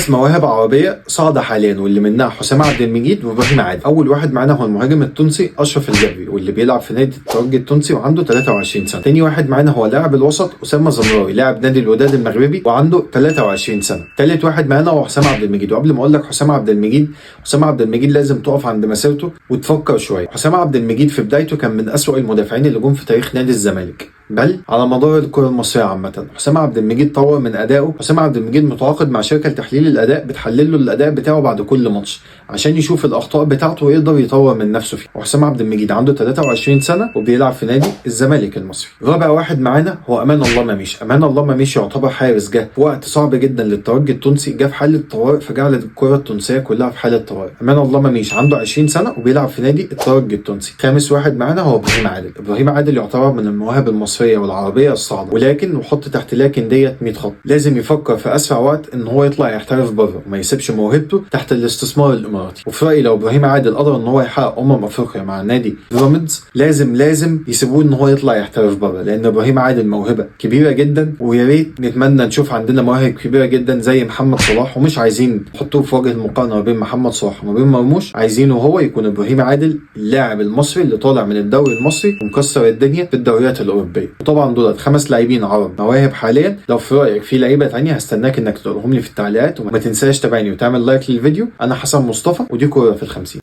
5 مواهب عربيه صاعده حاليا، واللي منها حسام عبد المجيد وابراهيم عادل. اول واحد معانا هو المهاجم التونسي اشرف الجابري، واللي بيلعب في نادي الترجي التونسي وعنده 23 سنه. تاني واحد معانا هو لاعب الوسط اسامه زمراوي، لاعب نادي الوداد المغربي وعنده 23 سنه. تالت واحد معانا هو حسام عبد المجيد. وقبل ما اقول لك حسام عبد المجيد لازم تقف عند مسيرته وتفكر شويه. حسام عبد المجيد في بدايته كان من اسوأ المدافعين اللي جم في تاريخ نادي الزمالك، بل على مدار الكره المصريه عامه. حسام عبد المجيد طور من ادائه. حسام عبد المجيد متعاقد مع شركه لتحليل الاداء بتحلل له الاداء بتاعه بعد كل ماتش عشان يشوف الاخطاء بتاعته ويقدر يطور من نفسه فيه. وحسام عبد المجيد عنده 23 سنه وبيلعب في نادي الزمالك المصري. رابع واحد معانا هو امان الله مميش. امان الله مميش يعتبر حارس جه في وقت صعب جدا للترجي التونسي، جه في حاله طوارئ فجعل الكره التونسيه كلها في حاله طوارئ. امان الله مميش عنده 20 سنه وبيلعب في نادي الترجي التونسي. خامس واحد معانا هو ابراهيم عادل. ابراهيم عادل يعتبر من المواهب المصريه والعربيه الصاعده، ولكن وحط تحت لكن ديت 100 خط. لازم يفكر في اسرع وقت ان هو يطلع يحترف بره وما يسيبش موهبته تحت الاستثمار الاماراتي. وفي رايي لو ابراهيم عادل قدر ان هو يحقق افريقيا مع نادي بيراميدز، لازم يسيبوه ان هو يطلع يحترف بره، لان ابراهيم عادل موهبه كبيره جدا. ويا ريت نتمنى نشوف عندنا مواهب كبيره جدا زي محمد صلاح، ومش عايزين نحطوه في وجه المقارنه ما بين محمد صلاح وما بين مرموش. عايزينه هو يكون ابراهيم عادل اللاعب المصري اللي طالع من الدوري المصري ومكسر الدنيا في الدوريات الاوروبيه. وطبعا دولت 5 لاعبين عرب مواهب حاليا. لو في رايك في لعيبه ثانيه هستناك انك تقولهم لي في التعليقات، وما تنساش تابعني وتعمل لايك للفيديو. انا حسن مصطفى ودي كوره في ال50.